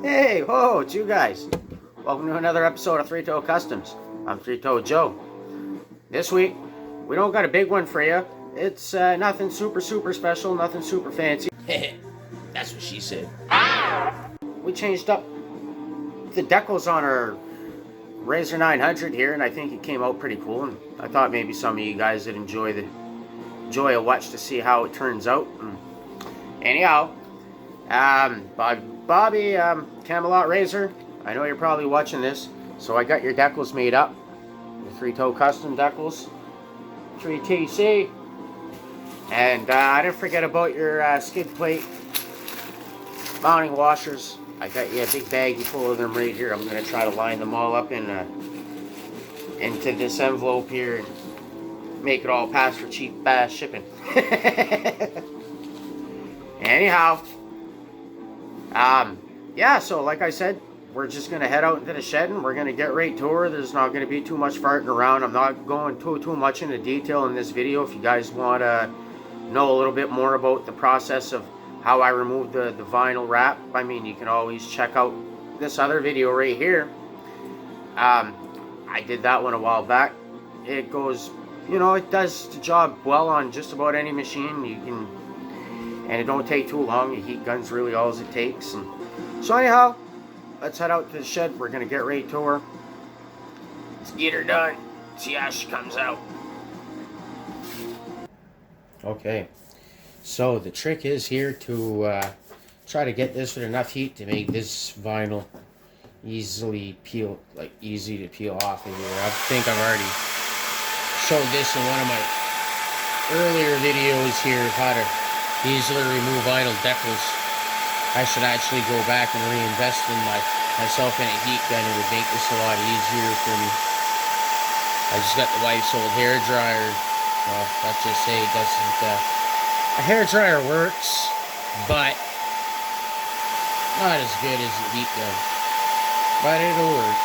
Hey, whoa, it's you guys. Welcome to another episode of Three Toe Customs. I'm Three Toe Joe. This week, we don't got a big one for you. It's nothing super special, nothing super fancy. That's what she said. We changed up the decals on our RZR 900 here, and I think it came out pretty cool. And I thought maybe some of you guys would enjoy a watch to see how it turns out. Anyhow, Bobby, Camelot RZR, I know you're probably watching this, so I got your decals made up. The Three Toe Custom decals, 3TC, and I didn't forget about your skid plate mounting washers. I got you a big baggie full of them right here. I'm going to try to line them all up into this envelope here and make it all pass for cheap shipping. Anyhow, yeah, so like I said, we're just going to head out into the shed and we're going to get right to her. There's not going to be too much farting around. I'm not going too much into detail in this video. If you guys want to know a little bit more about the process of how I removed the vinyl wrap, I mean, you can always check out this other video right here. I did that one a while back. It goes, you know, it does the job well on just about any machine. You can, and it don't take too long. The heat gun's really all it takes. And so anyhow, let's head out to the shed. We're gonna get right to her. Let's get her done. See how she comes out. Okay. So the trick is here to try to get this with enough heat to make this vinyl easy to peel off of here. I think I've already showed this in one of my earlier videos here of how to easily remove vinyl decals. I should actually go back and reinvest in myself in a heat gun. It would make this a lot easier for me. I just got the wife's old hair dryer. Well, let's just say it doesn't. A hair dryer works, but not as good as a heat gun. But it'll work.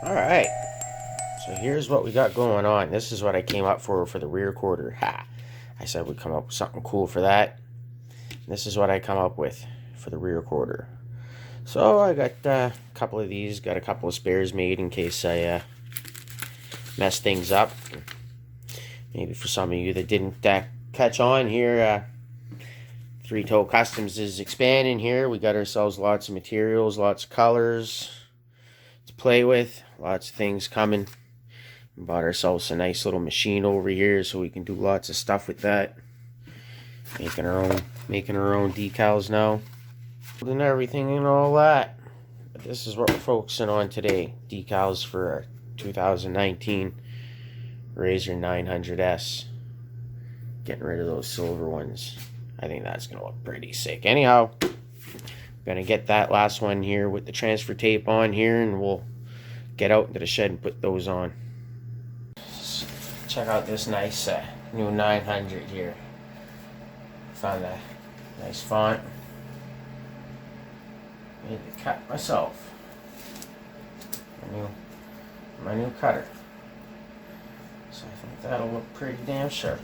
Alright, so here's what we got going on. This is what I came up for the rear quarter. Ha! I said we'd come up with something cool for that. This is what I come up with for the rear quarter. So I got a couple of these, got a couple of spares made in case I mess things up. Maybe for some of you that didn't catch on here, Three Toe Customs is expanding here. We got ourselves lots of materials, lots of colors to play with, lots of things coming. We bought ourselves a nice little machine over here so we can do lots of stuff with that. Making our own decals now and everything and all that. But this is what we're focusing on today. Decals for our 2019 RZR 900S. Getting rid of those silver ones. I think that's gonna look pretty sick. Anyhow, gonna get that last one here with the transfer tape on here, and we'll get out into the shed and put those on. Check out this nice new 900 here. Found a nice font. Made the cut myself. My new cutter. So I think that'll look pretty damn sharp.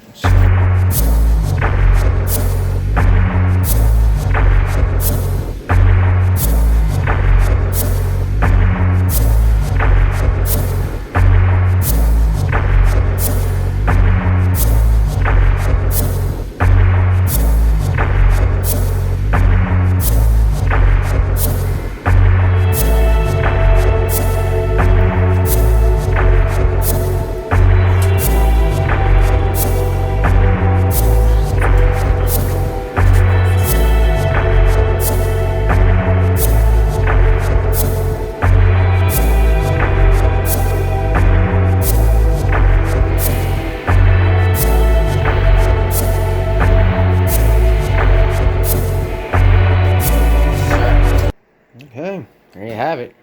There you have it.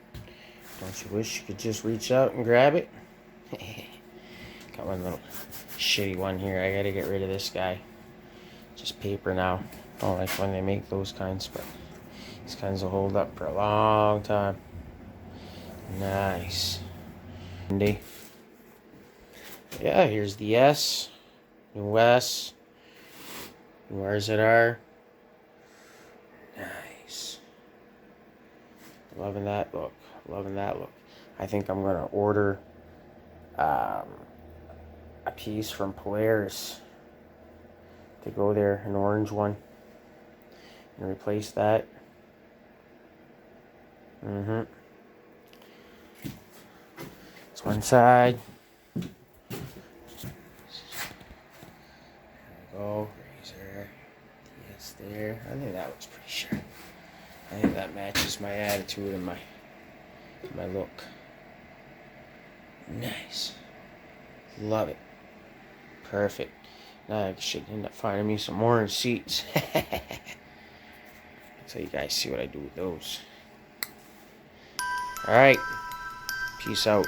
Don't you wish you could just reach out and grab it? Got one little shitty one here. I gotta get rid of this guy. Just paper now. Don't like when they make those kinds, but these kinds will hold up for a long time. Nice. Yeah, here's the S. New S. New RZR. Nice. Loving that look. Loving that look. I think I'm gonna order a piece from Polaris to go there, an orange one, and replace that. It's one side. There we go. Razor. Yes, there. I think that looks pretty sharp. I think that matches my attitude and my look. Nice. Love it. Perfect. Now I should end up finding me some orange seats. So you guys see what I do with those. Alright. Peace out.